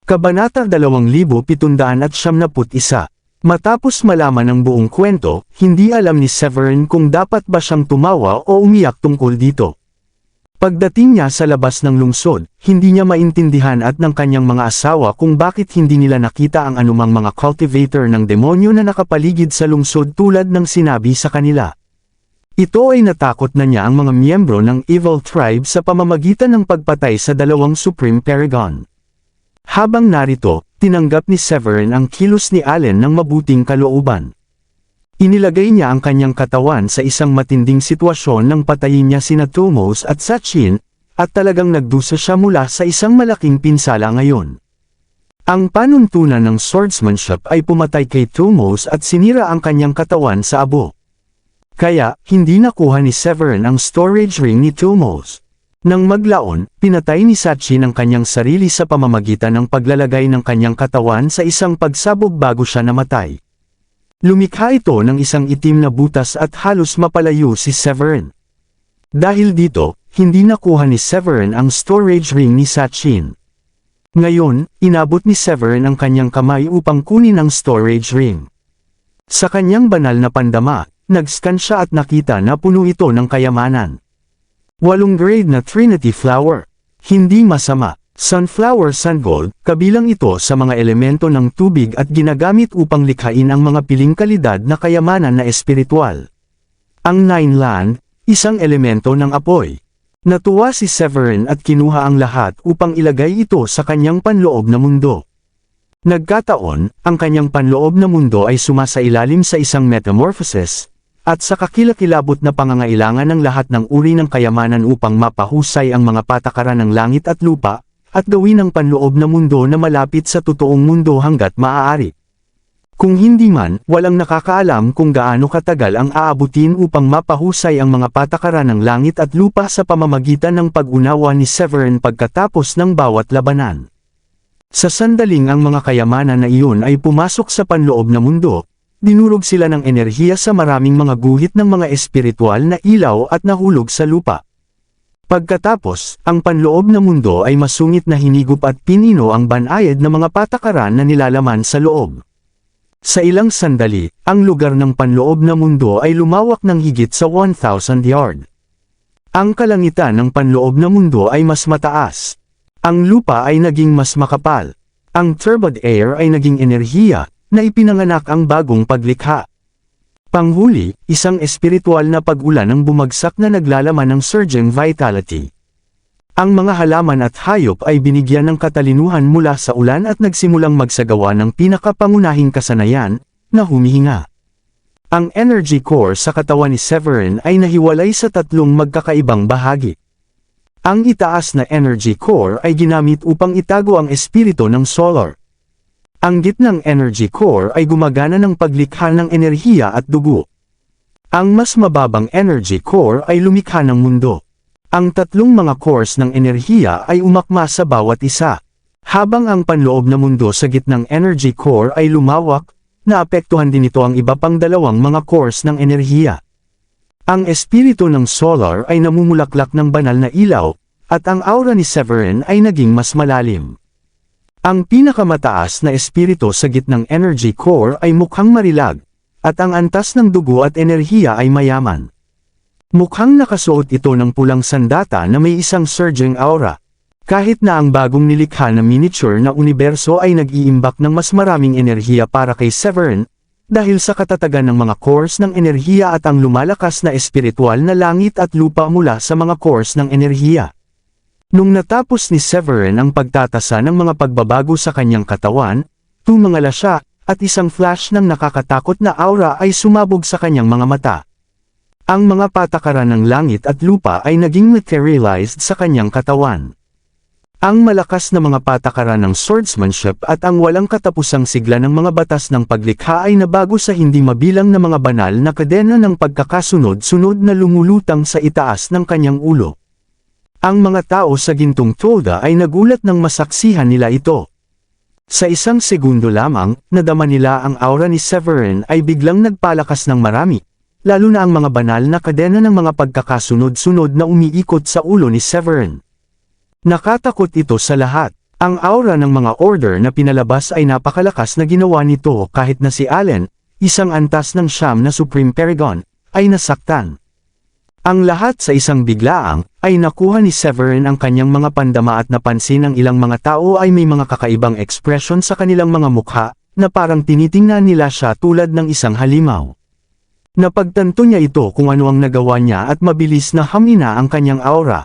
Kabanata 2771. Matapos malaman ang buong kwento, hindi alam ni Severin kung dapat ba siyang tumawa o umiyak tungkol dito. Pagdating niya sa labas ng lungsod, hindi niya maintindihan at ng kanyang mga asawa kung bakit hindi nila nakita ang anumang mga cultivator ng demonyo na nakapaligid sa lungsod tulad ng sinabi sa kanila. Ito ay natakot na niya ang mga miyembro ng Evil Tribe sa pamamagitan ng pagpatay sa dalawang Supreme Paragon. Habang narito, tinanggap ni Severin ang kilos ni Allen ng mabuting kalooban. Inilagay niya ang kanyang katawan sa isang matinding sitwasyon nang patayin niya sina Thumos at Sachin, at talagang nagdusa siya mula sa isang malaking pinsala ngayon. Ang panuntunan ng swordsmanship ay pumatay kay Thumos at sinira ang kanyang katawan sa abo. Kaya, hindi nakuha ni Severin ang storage ring ni Thumos. Nang maglaon, pinatay ni Sachin ang kanyang sarili sa pamamagitan ng paglalagay ng kanyang katawan sa isang pagsabog bago siya namatay. Lumikha ito ng isang itim na butas at halos mapalayo si Severin. Dahil dito, hindi nakuha ni Severin ang storage ring ni Sachin. Ngayon, inabot ni Severin ang kanyang kamay upang kunin ang storage ring. Sa kanyang banal na pandama, nag-scan siya at nakita na puno ito ng kayamanan. 8 grade na Trinity Flower. Hindi masama. Sunflower Sungold, kabilang ito sa mga elemento ng tubig at ginagamit upang likhain ang mga piling kalidad na kayamanan na espiritual. Ang Nine Land, isang elemento ng apoy. Natuwa si Severin at kinuha ang lahat upang ilagay ito sa kanyang panloob na mundo. Nagkataon, ang kanyang panloob na mundo ay sumasailalim sa isang metamorphosis, at sa kakilakilabot na pangangailangan ng lahat ng uri ng kayamanan upang mapahusay ang mga patakaran ng langit at lupa, at gawin ang panloob na mundo na malapit sa totoong mundo hanggat maaari. Kung hindi man, walang nakakaalam kung gaano katagal ang aabutin upang mapahusay ang mga patakaran ng langit at lupa sa pamamagitan ng pag-unawa ni Severin pagkatapos ng bawat labanan. Sa sandaling ang mga kayamanan na iyon ay pumasok sa panloob na mundo, dinurog sila ng enerhiya sa maraming mga guhit ng mga espiritual na ilaw at nahulog sa lupa. Pagkatapos, ang panloob na mundo ay masungit na hinigup at pinino ang banayad na mga patakaran na nilalaman sa loob. Sa ilang sandali, ang lugar ng panloob na mundo ay lumawak ng higit sa 1,000 yard. Ang kalangitan ng panloob na mundo ay mas mataas. Ang lupa ay naging mas makapal. Ang turbid air ay naging enerhiya, na ipinanganak ang bagong paglikha. Panghuli, isang espiritual na pag-ulan ang bumagsak na naglalaman ng surging vitality. Ang mga halaman at hayop ay binigyan ng katalinuhan mula sa ulan at nagsimulang magsagawa ng pinakapangunahing kasanayan, na humihinga. Ang energy core sa katawan ni Severin ay nahiwalay sa 3 magkakaibang bahagi. Ang itaas na energy core ay ginamit upang itago ang espiritu ng solar. Ang gitnang energy core ay gumagana ng paglikha ng enerhiya at dugo. Ang mas mababang energy core ay lumikha ng mundo. Ang 3 mga cores ng enerhiya ay umakma sa bawat isa. Habang ang panloob na mundo sa gitnang energy core ay lumawak, naapektuhan din ito ang iba pang 2 mga cores ng enerhiya. Ang espiritu ng solar ay namumulaklak ng banal na ilaw, at ang aura ni Severin ay naging mas malalim. Ang pinakamataas na espiritu sa gitnang energy core ay mukhang marilag, at ang antas ng dugo at enerhiya ay mayaman. Mukhang nakasuot ito ng pulang sandata na may isang surging aura. Kahit na ang bagong nilikha na miniature na universo ay nag-iimbak ng mas maraming enerhiya para kay Severin, dahil sa katatagan ng mga cores ng enerhiya at ang lumalakas na espiritual na langit at lupa mula sa mga cores ng enerhiya. Nung natapos ni Severin ang pagtatasa ng mga pagbabago sa kanyang katawan, tumangala siya, at isang flash ng nakakatakot na aura ay sumabog sa kanyang mga mata. Ang mga patakaran ng langit at lupa ay naging materialized sa kanyang katawan. Ang malakas na mga patakaran ng swordsmanship at ang walang katapusang sigla ng mga batas ng paglikha ay nabago sa hindi mabilang na mga banal na kadena ng pagkakasunod-sunod na lumulutang sa itaas ng kanyang ulo. Ang mga tao sa gintong tolda ay nagulat nang masaksihan nila ito. Sa isang segundo lamang, nadama nila ang aura ni Severin ay biglang nagpalakas ng marami, lalo na ang mga banal na kadena ng mga pagkakasunod-sunod na umiikot sa ulo ni Severin. Nakatakot ito sa lahat. Ang aura ng mga order na pinalabas ay napakalakas na ginawa nito kahit na si Allen, isang antas ng siyam na Supreme Paragon, ay nasaktan. Ang lahat sa isang biglaang, ay nakuha ni Severin ang kanyang mga pandama at napansin ang ilang mga tao ay may mga kakaibang ekspresyon sa kanilang mga mukha, na parang tinitingnan nila siya tulad ng isang halimaw. Napagtanto niya ito kung ano ang nagawa niya at mabilis na hamina ang kanyang aura.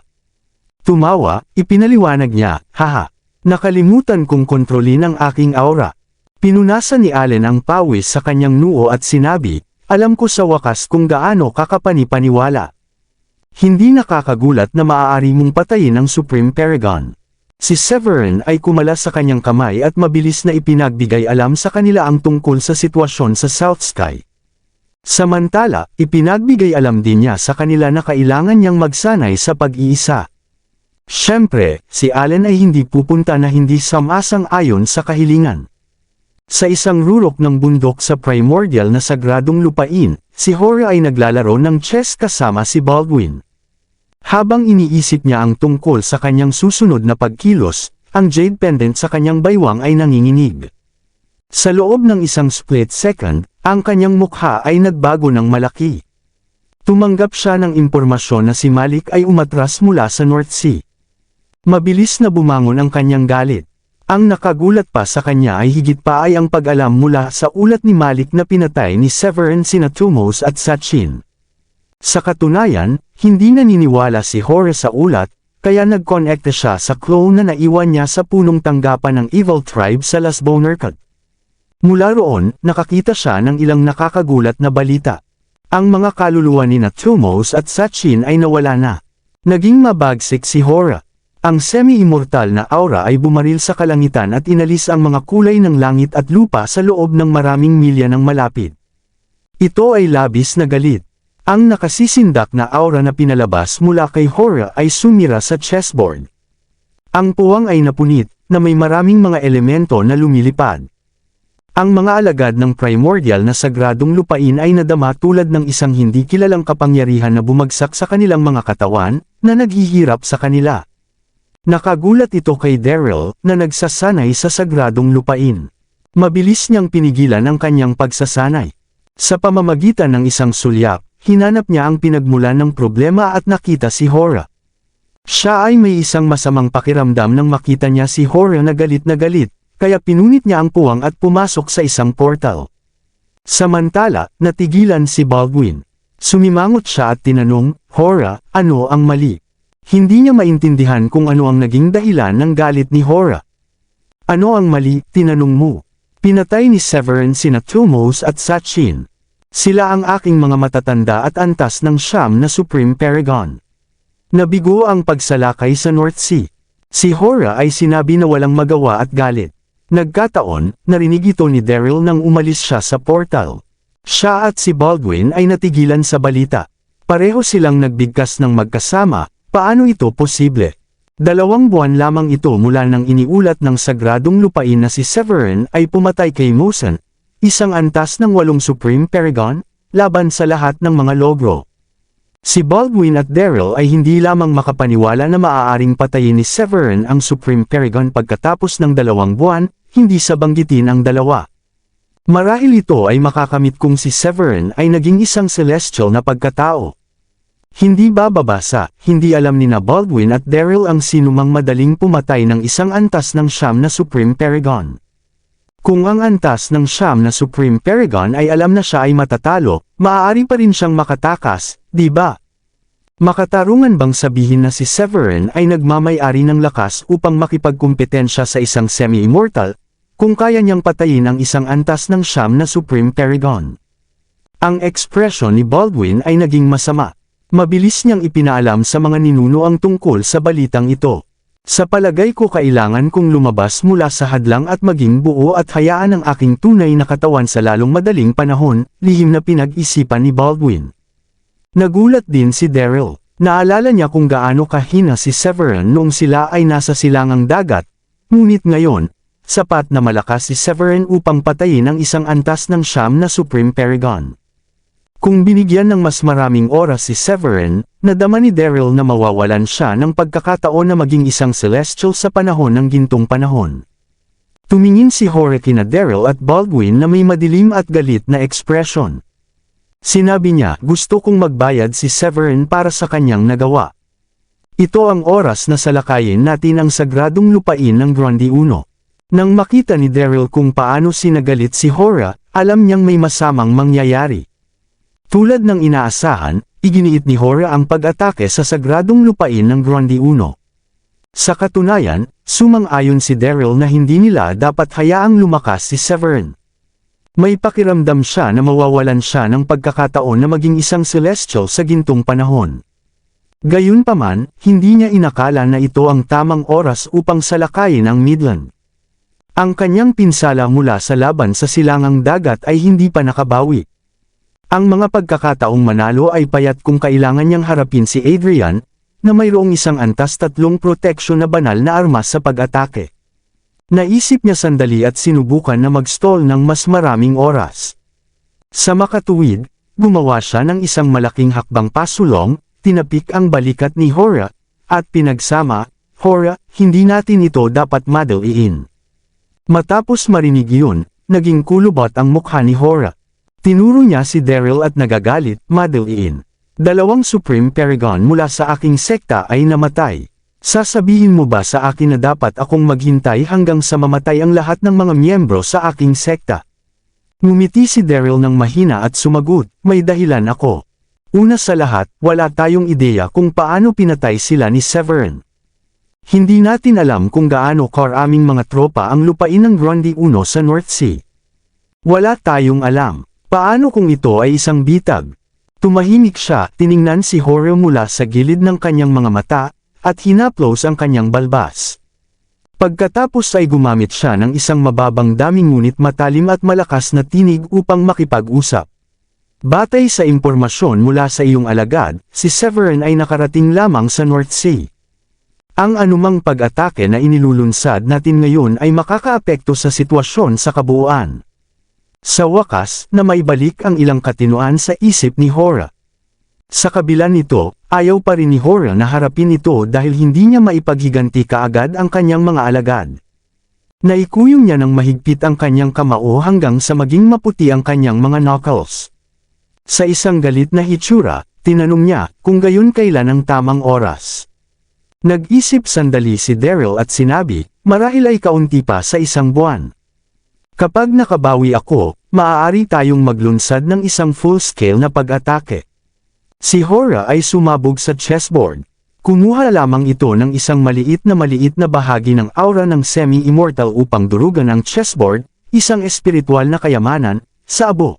Tumawa, ipinaliwanag niya, haha. Nakalimutan kong kontrolin ang aking aura. Pinunasan ni Allen ang pawis sa kanyang noo at sinabi, alam ko sa wakas kung gaano kakapani-paniwala. Hindi nakakagulat na maaari mong patayin ang Supreme Paragon. Si Severin ay kumalas sa kanyang kamay at mabilis na ipinagbigay alam sa kanila ang tungkol sa sitwasyon sa South Sky. Samantala, ipinagbigay alam din niya sa kanila na kailangan niyang magsanay sa pag-iisa. Siyempre, si Allen ay hindi pupunta na hindi sumasang-ayon sa kahilingan. Sa isang rurok ng bundok sa primordial na sagradong lupain, si Hora ay naglalaro ng chess kasama si Baldwin. Habang iniisip niya ang tungkol sa kanyang susunod na pagkilos, ang jade pendant sa kanyang baywang ay nanginginig. Sa loob ng isang split second, ang kanyang mukha ay nagbago ng malaki. Tumanggap siya ng impormasyon na si Malik ay umatras mula sa North Sea. Mabilis na bumangon ang kanyang galit. Ang nakagulat pa sa kanya ay higit pa ay ang pag-alam mula sa ulat ni Malik na pinatay ni Severin sina Tumos at Sachin. Sa katunayan, hindi naniniwala si Hora sa ulat, kaya nag-connecta siya sa clone na naiwan niya sa punong tanggapan ng Evil Tribe sa Las Bonerkat. Mula roon, nakakita siya ng ilang nakakagulat na balita. Ang mga kaluluwa ni Tumos at Sachin ay nawala na. Naging mabagsik si Hora. Ang semi-immortal na aura ay bumaril sa kalangitan at inalis ang mga kulay ng langit at lupa sa loob ng maraming milya ng malapit. Ito ay labis na galit. Ang nakasisindak na aura na pinalabas mula kay Hora ay sumira sa chessboard. Ang puwang ay napunit, na may maraming mga elemento na lumilipad. Ang mga alagad ng primordial na sagradong lupain ay nadama tulad ng isang hindi kilalang kapangyarihan na bumagsak sa kanilang mga katawan, na naghihirap sa kanila. Nakagulat ito kay Daryl, na nagsasanay sa sagradong lupain. Mabilis niyang pinigilan ang kanyang pagsasanay. Sa pamamagitan ng isang sulyap, hinanap niya ang pinagmulan ng problema at nakita si Hora. Siya ay may isang masamang pakiramdam nang makita niya si Hora na galit, kaya pinunit niya ang puwang at pumasok sa isang portal. Samantala, natigilan si Baldwin. Sumimangot siya at tinanong, Hora, ano ang mali? Hindi niya maintindihan kung ano ang naging dahilan ng galit ni Hora. Ano ang mali, tinanong mo? Pinatay ni Severin sina Tumos at Sachin. Sila ang aking mga matatanda at antas ng siyam na Supreme Paragon. Nabigo ang pagsalakay sa North Sea. Si Hora ay sinabi na walang magawa at galit. Nagkataon, narinig ito ni Daryl nang umalis siya sa portal. Siya at si Baldwin ay natigilan sa balita. Pareho silang nagbigkas ng magkasama. Paano ito posible? 2 buwan lamang ito mula nang iniulat ng sagradong lupain na si Severin ay pumatay kay Mosen, isang antas ng 8 Supreme Paragon, laban sa lahat ng mga logro. Si Baldwin at Daryl ay hindi lamang makapaniwala na maaaring patayin ni Severin ang Supreme Paragon pagkatapos ng 2 buwan, hindi sa banggitin ang dalawa. Marahil ito ay makakamit kung si Severin ay naging isang celestial na pagkatao. Hindi bababasa, hindi alam ni Baldwin at Daryl ang sinumang madaling pumatay ng isang antas ng siyam na Supreme Paragon. Kung ang antas ng siyam na Supreme Paragon ay alam na siya ay matatalo, maaari pa rin siyang makatakas, di ba? Makatarungan bang sabihin na si Severin ay nagmamay-ari ng lakas upang makipagkumpetensya sa isang semi-immortal, kung kaya niyang patayin ang isang antas ng siyam na Supreme Paragon? Ang ekspresyon ni Baldwin ay naging masama. Mabilis niyang ipinaalam sa mga ninuno ang tungkol sa balitang ito. Sa palagay ko kailangan kong lumabas mula sa hadlang at maging buo at hayaan ang aking tunay na katawan sa lalong madaling panahon, lihim na pinag-isipan ni Baldwin. Nagulat din si Daryl. Naalala niya kung gaano kahina si Severin noong sila ay nasa silangang dagat, ngunit ngayon, sapat na malakas si Severin upang patayin ang isang antas ng siyam na Supreme Paragon. Kung binigyan ng mas maraming oras si Severin, nadama ni Daryl na mawawalan siya ng pagkakataon na maging isang celestial sa panahon ng gintong panahon. Tumingin si Hora kina Daryl at Baldwin na may madilim at galit na ekspresyon. Sinabi niya, gusto kong magbayad si Severin para sa kanyang nagawa. Ito ang oras na salakayin natin ang sagradong lupain ng Grundy 1. Nang makita ni Daryl kung paano sinagalit si Hora, alam niyang may masamang mangyayari. Tulad ng inaasahan, iginiit ni Hora ang pag-atake sa sagradong lupain ng Grundy 1. Sa katunayan, sumang-ayon si Daryl na hindi nila dapat hayaang lumakas si Severin. May pakiramdam siya na mawawalan siya ng pagkakataon na maging isang celestial sa gintong panahon. Gayunpaman, hindi niya inakala na ito ang tamang oras upang salakayin ang Midland. Ang kanyang pinsala mula sa laban sa silangang dagat ay hindi pa nakabawi. Ang mga pagkakataong manalo ay payat kung kailangan niyang harapin si Adrian, na mayroong isang antas 3 proteksyon na banal na armas sa pag-atake. Naisip niya sandali at sinubukan na mag-stall ng mas maraming oras. Sa makatuwid, gumawa siya ng isang malaking hakbang pasulong, tinapik ang balikat ni Hora, at pinagsama, Hora, hindi natin ito dapat madaliin. Matapos marinig yun, naging kulubot ang mukha ni Hora. Tinuro niya si Daryl at nagagalit, madaliin. 2 Supreme Paragon mula sa aking sekta ay namatay. Sasabihin mo ba sa akin na dapat akong maghintay hanggang sa mamatay ang lahat ng mga miyembro sa aking sekta? Ngumiti si Daryl ng mahina at sumagot, may dahilan ako. Una sa lahat, wala tayong ideya kung paano pinatay sila ni Severin. Hindi natin alam kung gaano karaming mga tropa ang lupain ng Grundy 1 sa North Sea. Wala tayong alam. Paano kung ito ay isang bitag? Tumahimik siya, tiningnan si Hora mula sa gilid ng kanyang mga mata, at hinaplos ang kanyang balbas. Pagkatapos ay gumamit siya ng isang mababang daming ngunit matalim at malakas na tinig upang makipag-usap. Batay sa impormasyon mula sa iyong alagad, si Severin ay nakarating lamang sa North Sea. Ang anumang pag-atake na inilulunsad natin ngayon ay makakaapekto sa sitwasyon sa kabuuan. Sa wakas, na may balik ang ilang katinuan sa isip ni Hora. Sa kabila nito, ayaw pa rin ni Hora na harapin ito dahil hindi niya maipaghiganti kaagad ang kanyang mga alagad. Naikuyong niya ng mahigpit ang kanyang kamao hanggang sa maging maputi ang kanyang mga knuckles. Sa isang galit na hitsura, tinanong niya kung gayon kailan ang tamang oras. Nag-isip sandali si Daryl at sinabi, marahil ay kaunti pa sa 1 buwan. Kapag nakabawi ako, maaari tayong maglunsad ng isang full-scale na pag-atake. Si Hora ay sumabog sa chessboard. Kumuha lamang ito ng isang maliit na bahagi ng aura ng semi-immortal upang durugan ang chessboard, isang espiritual na kayamanan, sa abo.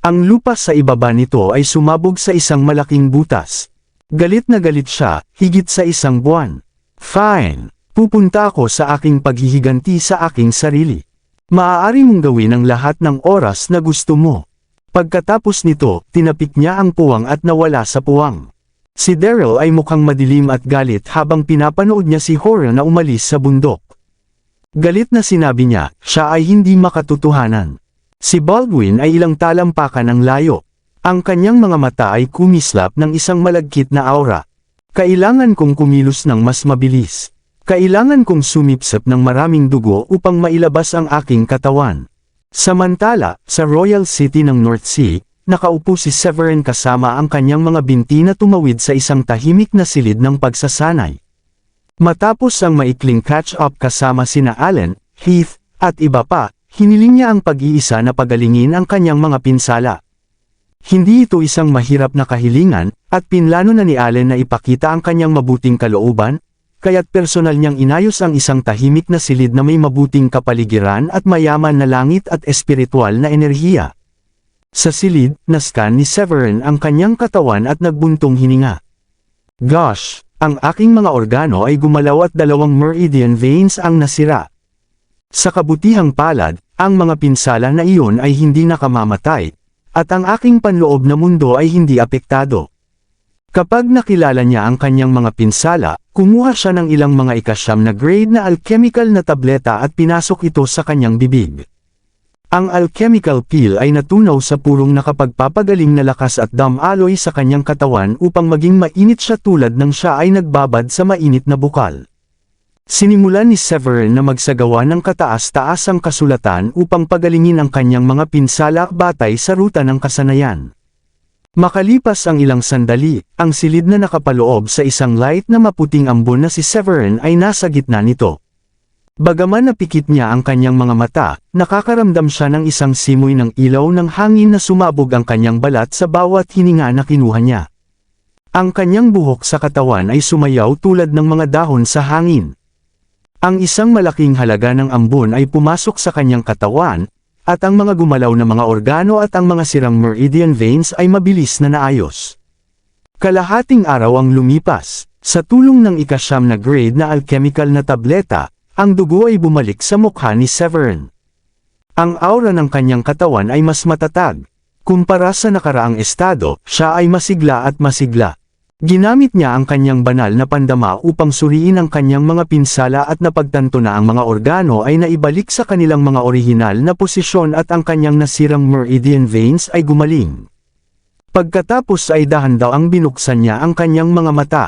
Ang lupa sa ibaba nito ay sumabog sa isang malaking butas. Galit na galit siya, higit sa 1 buwan. Fine. Pupunta ako sa aking paghihiganti sa aking sarili. Maaari mong gawin ang lahat ng oras na gusto mo. Pagkatapos nito, tinapik niya ang puwang at nawala sa puwang. Si Daryl ay mukhang madilim at galit habang pinapanood niya si Hora na umalis sa bundok. Galit na sinabi niya, siya ay hindi makatotohanan. Si Baldwin ay ilang talampakan ang layo. Ang kanyang mga mata ay kumislap ng isang malagkit na aura. Kailangan kong kumilos ng mas mabilis. Kailangan kong sumipsip ng maraming dugo upang mailabas ang aking katawan. Samantala, sa Royal City ng North Sea, nakaupo si Severin kasama ang kanyang mga binti na tumawid sa isang tahimik na silid ng pagsasanay. Matapos ang maikling catch-up kasama sina Allen, Heath, at iba pa, hiniling niya ang pag-iisa na pagalingin ang kanyang mga pinsala. Hindi ito isang mahirap na kahilingan, at pinlano na ni Allen na ipakita ang kanyang mabuting kalooban, kaya't personal niyang inayos ang isang tahimik na silid na may mabuting kapaligiran at mayaman na langit at espiritual na enerhiya. Sa silid, nascan ni Severin ang kanyang katawan at nagbuntong hininga. Gosh, ang aking mga organo ay gumalaw at 2 meridian veins ang nasira. Sa kabutihang palad, ang mga pinsala na iyon ay hindi nakamamatay, at ang aking panloob na mundo ay hindi apektado. Kapag nakilala niya ang kanyang mga pinsala, kumuha siya ng ilang mga ikasyam na grade na alchemical na tableta at pinasok ito sa kanyang bibig. Ang alchemical peel ay natunaw sa purong nakapagpapagaling na lakas at damaloy sa kanyang katawan upang maging mainit siya tulad ng siya ay nagbabad sa mainit na bukal. Sinimulan ni Severin na magsagawa ng kataas-taasang kasulatan upang pagalingin ang kanyang mga pinsala batay sa ruta ng kasanayan. Makalipas ang ilang sandali, ang silid na nakapaloob sa isang light na maputing ambon na si Severin ay nasa gitna nito. Bagaman napikit niya ang kanyang mga mata, nakakaramdam siya ng isang simoy ng ilaw ng hangin na sumabog ang kanyang balat sa bawat hininga na kinuha niya. Ang kanyang buhok sa katawan ay sumayaw tulad ng mga dahon sa hangin. Ang isang malaking halaga ng ambon ay pumasok sa kanyang katawan, at ang mga gumalaw na mga organo at ang mga sirang meridian veins ay mabilis na naayos. Kalahating araw ang lumipas, sa tulong ng ikasyam na grade na alchemical na tableta, ang dugo ay bumalik sa mukha ni Severin. Ang aura ng kanyang katawan ay mas matatag. Kumpara sa nakaraang estado, siya ay masigla at masigla. Ginamit niya ang kanyang banal na pandama upang suriin ang kanyang mga pinsala at napagtanto na ang mga organo ay naibalik sa kanilang mga orihinal na posisyon at ang kanyang nasirang meridian veins ay gumaling. Pagkatapos ay dahan daw ang binuksan niya ang kanyang mga mata.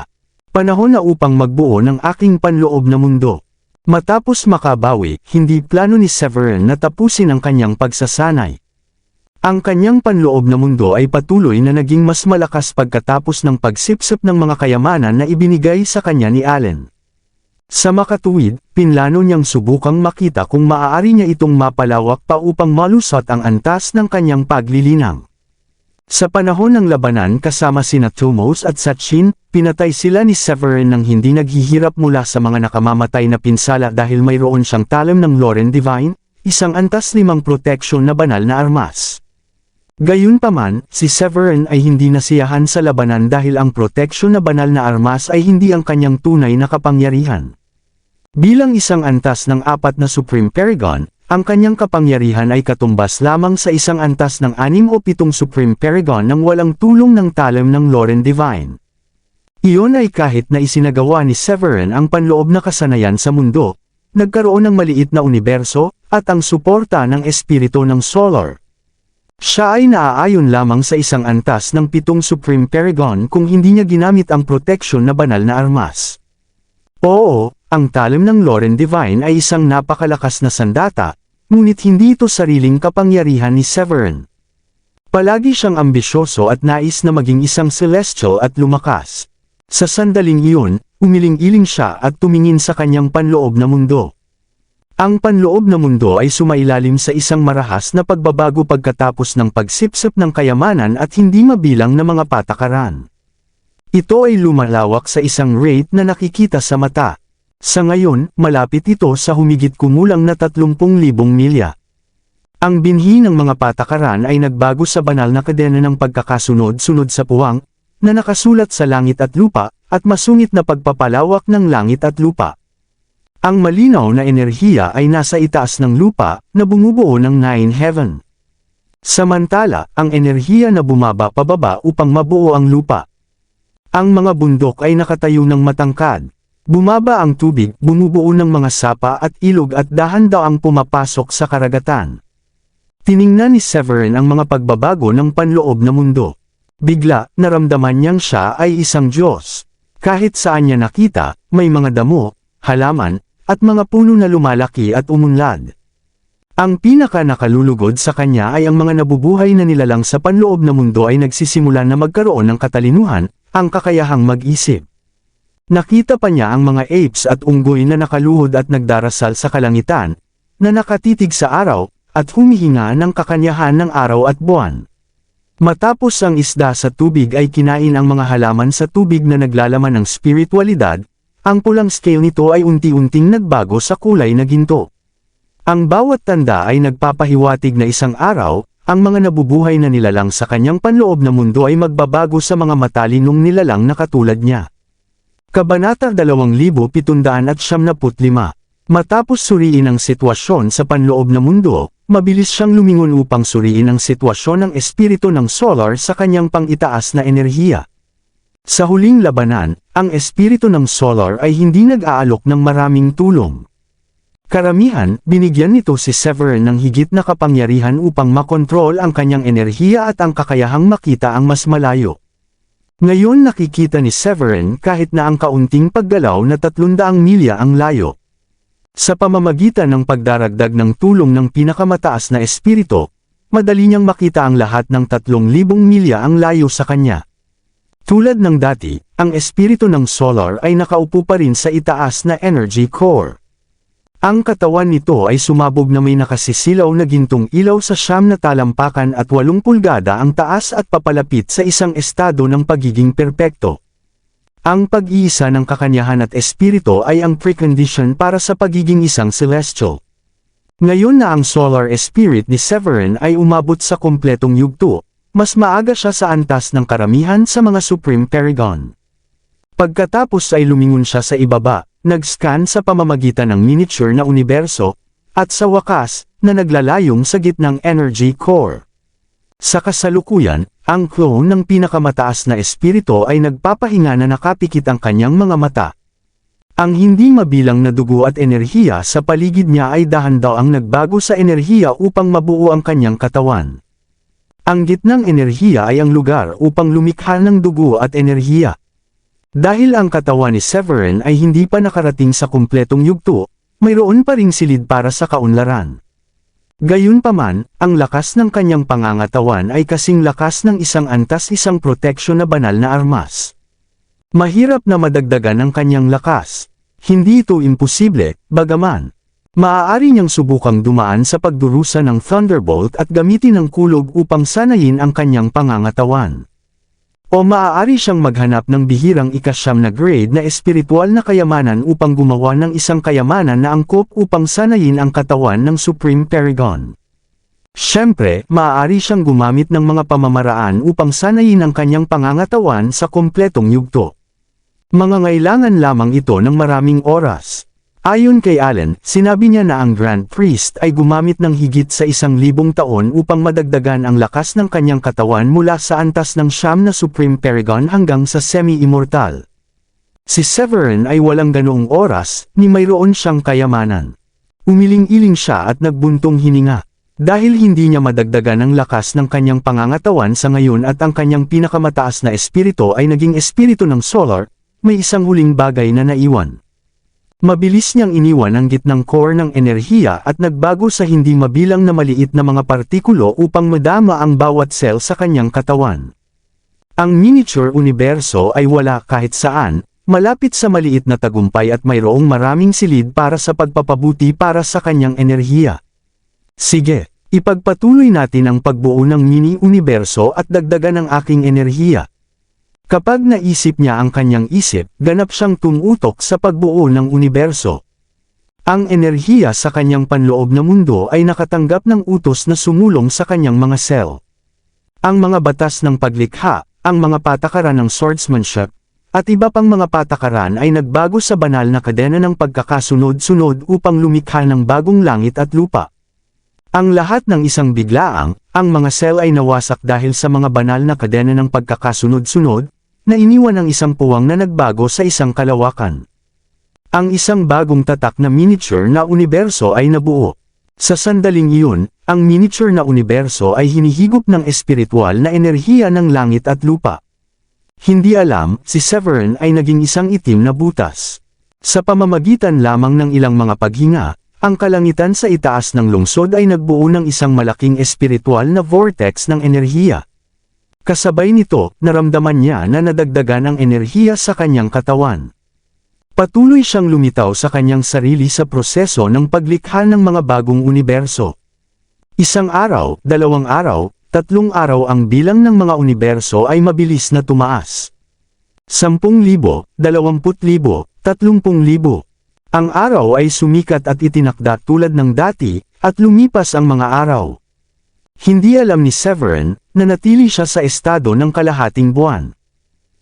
Panahon na upang magbuo ng aking panloob na mundo. Matapos makabawi, hindi plano ni Severin na tapusin ang kanyang pagsasanay. Ang kanyang panloob na mundo ay patuloy na naging mas malakas pagkatapos ng pagsipsip ng mga kayamanan na ibinigay sa kanya ni Allen. Sa makatuwid, pinlano niyang subukang makita kung maaari niya itong mapalawak pa upang malusot ang antas ng kanyang paglilinang. Sa panahon ng labanan kasama sina Thumos at Sachin, pinatay sila ni Severin nang hindi naghihirap mula sa mga nakamamatay na pinsala dahil mayroon siyang talim ng Loren Divine, isang antas 5 protection na banal na armas. Gayunpaman, si Severin ay hindi nasiyahan sa labanan dahil ang protection na banal na armas ay hindi ang kanyang tunay na kapangyarihan. Bilang isang antas ng 4 na Supreme Paragon, ang kanyang kapangyarihan ay katumbas lamang sa isang antas ng 6 o 7 Supreme Paragon nang walang tulong ng talim ng Loren Divine. Iyon ay kahit na isinagawa ni Severin ang panloob na kasanayan sa mundo, nagkaroon ng maliit na universo, at ang suporta ng espiritu ng Solar. Siya ay naaayon lamang sa isang antas ng 7 Supreme Paragon kung hindi niya ginamit ang protection na banal na armas. Oo, ang talim ng Loren Divine ay isang napakalakas na sandata, ngunit hindi ito sariling kapangyarihan ni Severin. Palagi siyang ambisyoso at nais na maging isang celestial at lumakas. Sa sandaling iyon, umiling-iling siya at tumingin sa kanyang panloob na mundo. Ang panloob na mundo ay sumailalim sa isang marahas na pagbabago pagkatapos ng pagsipsip ng kayamanan at hindi mabilang na mga patakaran. Ito ay lumalawak sa isang rate na nakikita sa mata. Sa ngayon, malapit ito sa humigit kumulang na 30,000 milya. Ang binhi ng mga patakaran ay nagbago sa banal na kadena ng pagkakasunod-sunod sa puwang, na nakasulat sa langit at lupa, at masungit na pagpapalawak ng langit at lupa. Ang malinaw na enerhiya ay nasa itaas ng lupa, na bumubuo ng 9 heaven. Samantala, ang enerhiya na bumaba pababa upang mabuo ang lupa. Ang mga bundok ay nakatayo ng matangkad. Bumaba ang tubig, bumubuo ng mga sapa at ilog at dahan daw ang pumapasok sa karagatan. Tiningnan ni Severin ang mga pagbabago ng panloob na mundo. Bigla, naramdaman niyang siya ay isang Diyos. Kahit saan niya nakita, may mga damo, halaman, at mga puno na lumalaki at umunlad. Ang pinaka nakalulugod sa kanya ay ang mga nabubuhay na nilalang sa panloob na mundo ay nagsisimula na magkaroon ng katalinuhan, ang kakayahang mag-isip. Nakita pa niya ang mga apes at unggoy na nakaluhod at nagdarasal sa kalangitan, na nakatitig sa araw, at humihinga ng kakanyahan ng araw at buwan. Matapos ang isda sa tubig ay kinain ang mga halaman sa tubig na naglalaman ng spiritualidad, ang pulang scale nito ay unti-unting nagbago sa kulay na ginto. Ang bawat tanda ay nagpapahiwatig na isang araw, ang mga nabubuhay na nilalang sa kanyang panloob na mundo ay magbabago sa mga matalinong nilalang na katulad niya. Kabanata 2775. Matapos suriin ang sitwasyon sa panloob na mundo, mabilis siyang lumingon upang suriin ang sitwasyon ng espiritu ng Solar sa kanyang pang-itaas na enerhiya. Sa huling labanan, ang espiritu ng Solar ay hindi nag-aalok ng maraming tulong. Karamihan, binigyan nito si Severin ng higit na kapangyarihan upang makontrol ang kanyang enerhiya at ang kakayahang makita ang mas malayo. Ngayon nakikita ni Severin kahit na ang kaunting paggalaw na 300 milya ang layo. Sa pamamagitan ng pagdaragdag ng tulong ng pinakamataas na espiritu, madali niyang makita ang lahat ng 3,000 milya ang layo sa kanya. Tulad ng dati, ang espiritu ng Solar ay nakaupo pa rin sa itaas na energy core. Ang katawan nito ay sumabog na may nakasisilaw na gintong ilaw sa 9 na talampakan at 8 pulgada ang taas at papalapit sa isang estado ng pagiging perpekto. Ang pag-iisa ng kakanyahan at espiritu ay ang precondition para sa pagiging isang celestial. Ngayon na ang solar spirit ni Severin ay umabot sa kumpletong yugto, mas maaga siya sa antas ng karamihan sa mga Supreme Paragon. Pagkatapos ay lumingon siya sa ibaba, nag-scan sa pamamagitan ng miniature na universo, at sa wakas, na naglalayong sa gitnang energy core. Sa kasalukuyan, ang clone ng pinakamataas na espiritu ay nagpapahinga na nakapikit ang kanyang mga mata. Ang hindi mabilang na dugo at enerhiya sa paligid niya ay dahan-dahang nagbago sa enerhiya upang mabuo ang kanyang katawan. Ang gitnang enerhiya ay ang lugar upang lumikha ng dugo at enerhiya. Dahil ang katawan ni Severin ay hindi pa nakarating sa kumpletong yugto, mayroon pa ring silid para sa kaunlaran. Gayunpaman, ang lakas ng kanyang pangangatawan ay kasing lakas ng isang antas isang proteksyon na banal na armas. Mahirap na madagdagan ang kanyang lakas. Hindi ito imposible, bagaman. Maaari niyang subukang dumaan sa pagdurusa ng Thunderbolt at gamitin ang kulog upang sanayin ang kanyang pangangatawan. O maaari siyang maghanap ng bihirang ika-9 na grade na espiritual na kayamanan upang gumawa ng isang kayamanan na angkop upang sanayin ang katawan ng Supreme Paragon. Siyempre, maaari siyang gumamit ng mga pamamaraan upang sanayin ang kanyang pangangatawan sa kumpletong yugto. Mangangailangan lamang ito ng maraming oras. Ayon kay Allen, sinabi niya na ang Grand Priest ay gumamit ng higit sa 1,000 taon upang madagdagan ang lakas ng kanyang katawan mula sa antas ng 9 na Supreme Paragon hanggang sa semi-immortal. Si Severin ay walang ganoong oras, ni mayroon siyang kayamanan. Umiling-iling siya at nagbuntong hininga. Dahil hindi niya madagdagan ang lakas ng kanyang pangangatawan sa ngayon at ang kanyang pinakamataas na espiritu ay naging espiritu ng Solar, may isang huling bagay na naiwan. Mabilis niyang iniwan ang gitnang core ng enerhiya at nagbago sa hindi mabilang na maliit na mga partikulo upang madama ang bawat cell sa kanyang katawan. Ang miniature universo ay wala kahit saan, malapit sa maliit na tagumpay at mayroong maraming silid para sa pagpapabuti para sa kanyang enerhiya. Sige, ipagpatuloy natin ang pagbuo ng mini-universo at dagdagan ang aking enerhiya. Kapag naisip niya ang kanyang isip, ganap siyang tumutok sa pagbuo ng universo. Ang enerhiya sa kanyang panloob na mundo ay nakatanggap ng utos na sumulong sa kanyang mga cell. Ang mga batas ng paglikha, ang mga patakaran ng swordsmanship, at iba pang mga patakaran ay nagbago sa banal na kadena ng pagkakasunod-sunod upang lumikha ng bagong langit at lupa. Ang lahat ng isang biglaang, ang mga cell ay nawasak dahil sa mga banal na kadena ng pagkakasunod-sunod, na iniwan ang isang puwang na nagbago sa isang kalawakan. Ang isang bagong tatak na miniature na universo ay nabuo. Sa sandaling iyon, ang miniature na universo ay hinihigop ng espiritual na enerhiya ng langit at lupa. Hindi alam, si Severin ay naging isang itim na butas. Sa pamamagitan lamang ng ilang mga paghinga, ang kalangitan sa itaas ng lungsod ay nagbuo ng isang malaking espiritual na vortex ng enerhiya. Kasabay nito, naramdaman niya na nadagdagan ang enerhiya sa kanyang katawan. Patuloy siyang lumitaw sa kanyang sarili sa proseso ng paglikha ng mga bagong universo. Isang araw, 2 araw, 3 araw ang bilang ng mga universo ay mabilis na tumaas. 10,000, 20,000, 30,000. Ang araw ay sumikat at itinakda tulad ng dati, at lumipas ang mga araw. Hindi alam ni Severin, na natili siya sa estado ng kalahating buwan.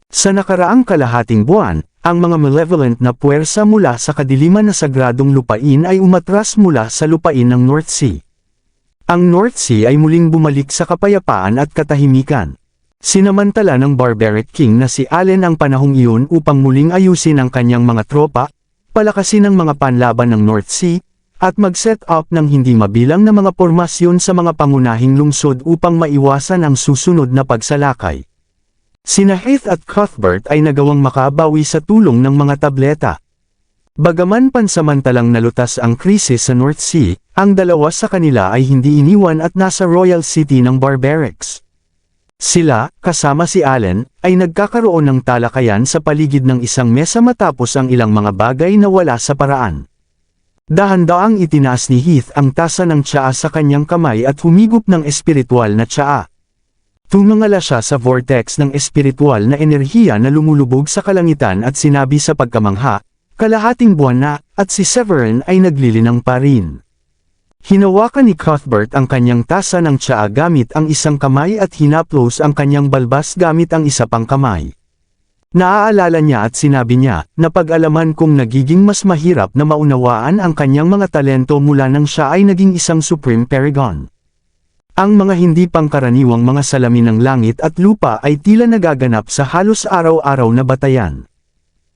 Sa nakaraang kalahating buwan, ang mga malevolent na puwersa mula sa kadiliman na sagradong lupain ay umatras mula sa lupain ng North Sea. Ang North Sea ay muling bumalik sa kapayapaan at katahimikan. Sinamantala ng Barbaric King na si Allen ang panahong iyon upang muling ayusin ang kanyang mga tropa, palakasin ang mga panlaban ng North Sea, at mag-set up ng hindi mabilang na mga pormasyon sa mga pangunahing lungsod upang maiwasan ang susunod na pagsalakay. Sina Heath at Cuthbert ay nagawang makabawi sa tulong ng mga tableta. Bagaman pansamantalang nalutas ang krisis sa North Sea, ang dalawa sa kanila ay hindi iniwan at nasa Royal City ng Barbarics. Sila, kasama si Allen, ay nagkakaroon ng talakayan sa paligid ng isang mesa matapos ang ilang mga bagay na wala sa paraan. Dahan-daang itinaas ni Heath ang tasa ng tsaa sa kanyang kamay at humigop ng espiritual na tsaa. Tumangala siya sa vortex ng espiritual na enerhiya na lumulubog sa kalangitan at sinabi sa pagkamangha, "Kalahating buwan na," at si Severin ay naglilinang pa rin. Hinawakan ni Cuthbert ang kanyang tasa ng tsaa gamit ang isang kamay at hinaplos ang kanyang balbas gamit ang isa pang kamay. Naaalala niya at sinabi niya, "Napag-alaman kong nagiging mas mahirap na maunawaan ang kanyang mga talento mula nang siya ay naging isang Supreme Paragon." Ang mga hindi pangkaraniwang mga salamin ng langit at lupa ay tila nagaganap sa halos araw-araw na batayan.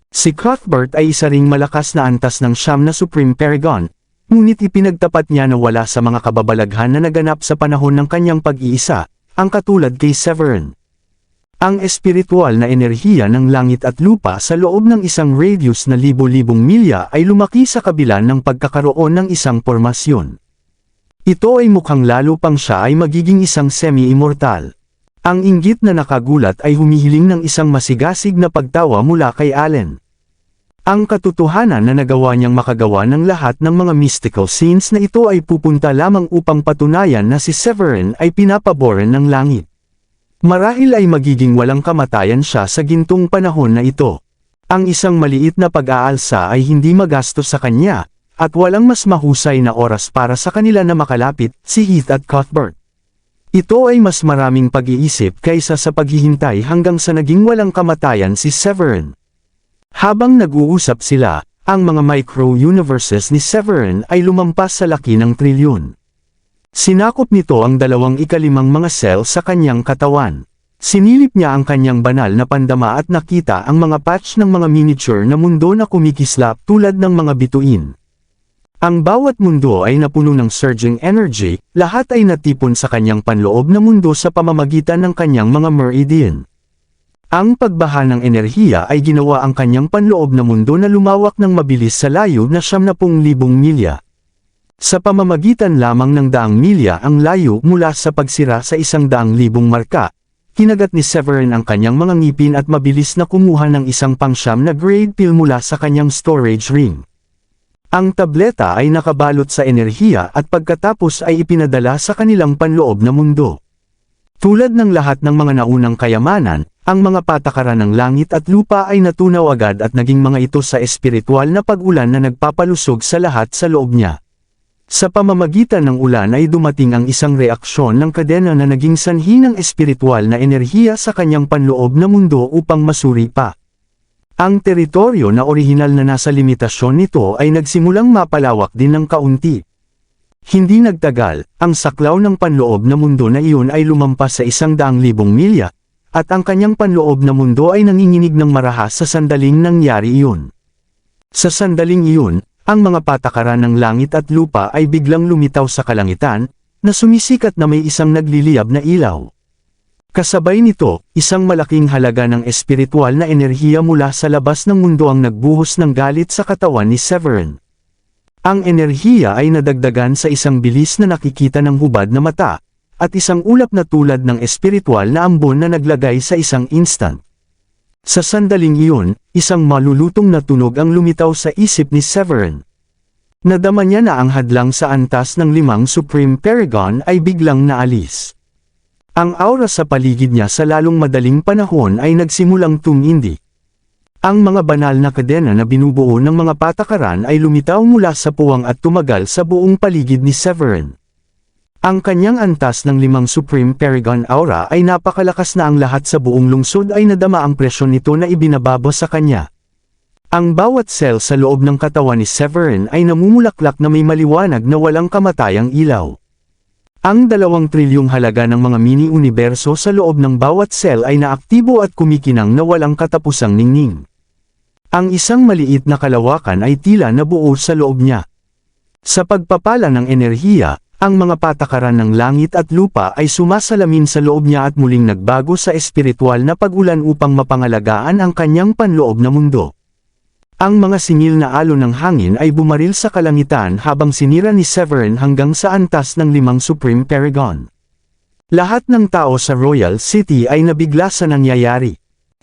Si Cuthbert ay isa ring malakas na antas ng siyam na Supreme Paragon, ngunit ipinagtapat niya na wala sa mga kababalaghan na naganap sa panahon ng kanyang pag-iisa, ang katulad kay Severin. Ang espiritual na enerhiya ng langit at lupa sa loob ng isang radius na libo-libong milya ay lumaki sa kabila ng pagkakaroon ng isang pormasyon. Ito ay mukhang lalo pang siya ay magiging isang semi-immortal. Ang inggit na nakagulat ay humihiling ng isang masigasig na pagtawa mula kay Allen. Ang katotohanan na nagawa niyang makagawa ng lahat ng mga mystical scenes na ito ay pupunta lamang upang patunayan na si Severin ay pinapaboran ng langit. Marahil ay magiging walang kamatayan siya sa gintong panahon na ito. Ang isang maliit na pag-aalsa ay hindi magastos sa kanya, at walang mas mahusay na oras para sa kanila na makalapit, si Heath at Cuthbert. Ito ay mas maraming pag-iisip kaysa sa paghihintay hanggang sa naging walang kamatayan si Severin. Habang nag-uusap sila, ang mga micro-universes ni Severin ay lumampas sa laki ng trilyon. Sinakop nito ang 25 mga cell sa kanyang katawan. Sinilip niya ang kanyang banal na pandama at nakita ang mga patch ng mga miniature na mundo na kumikislap tulad ng mga bituin. Ang bawat mundo ay napuno ng surging energy, lahat ay natipon sa kanyang panloob na mundo sa pamamagitan ng kanyang mga meridian. Ang pagbaha ng enerhiya ay ginawa ang kanyang panloob na mundo na lumawak ng mabilis sa layo na 70,000 milya. Sa pamamagitan lamang ng 100 milya ang layo mula sa pagsira sa 100,000 marka, kinagat ni Severin ang kanyang mga ngipin at mabilis na kumuha ng isang pangsyam na grade pill mula sa kanyang storage ring. Ang tableta ay nakabalot sa enerhiya at pagkatapos ay ipinadala sa kanilang panloob na mundo. Tulad ng lahat ng mga naunang kayamanan, ang mga patakaran ng langit at lupa ay natunaw agad at naging mga ito sa espiritual na pag-ulan na nagpapalusog sa lahat sa loob niya. Sa pamamagitan ng ulan ay dumating ang isang reaksyon ng kadena na naging sanhi ng espiritual na enerhiya sa kanyang panloob na mundo upang masuri pa. Ang teritoryo na orihinal na nasa limitasyon nito ay nagsimulang mapalawak din ng kaunti. Hindi nagtagal, ang saklaw ng panloob na mundo na iyon ay lumampas sa 100,000 milya, at ang kanyang panloob na mundo ay nanginginig ng marahas sa sandaling nangyari iyon. Sa sandaling iyon, ang mga patakaran ng langit at lupa ay biglang lumitaw sa kalangitan, na sumisikat na may isang nagliliyab na ilaw. Kasabay nito, isang malaking halaga ng espiritual na enerhiya mula sa labas ng mundo ang nagbuhos ng galit sa katawan ni Severin. Ang enerhiya ay nadagdagan sa isang bilis na nakikita ng hubad na mata, at isang ulap na tulad ng espiritual na ambon na naglagay sa isang instant. Sa sandaling iyon, isang malulutong na tunog ang lumitaw sa isip ni Severin. Nadama niya na ang hadlang sa antas ng 5 Supreme Paragon ay biglang naalis. Ang aura sa paligid niya sa lalong madaling panahon ay nagsimulang tumindi. Ang mga banal na kadena na binubuo ng mga patakaran ay lumitaw mula sa puwang at tumagal sa buong paligid ni Severin. Ang kanyang antas ng 5 Supreme Paragon aura ay napakalakas na ang lahat sa buong lungsod ay nadama ang presyon nito na ibinababa sa kanya. Ang bawat cell sa loob ng katawan ni Severin ay namumulaklak na may maliwanag na walang kamatayang ilaw. Ang 2 trilyong halaga ng mga mini-universo sa loob ng bawat cell ay naaktibo at kumikinang na walang katapusang ningning. Ang isang maliit na kalawakan ay tila nabuo sa loob niya. Sa pagpapala ng enerhiya, ang mga patakaran ng langit at lupa ay sumasalamin sa loob niya at muling nagbago sa espiritual na pag-ulan upang mapangalagaan ang kanyang panloob na mundo. Ang mga singil na alon ng hangin ay bumaril sa kalangitan habang sinira ni Severin hanggang sa antas ng 5 Supreme Paragon. Lahat ng tao sa Royal City ay nabigla sa nangyayari.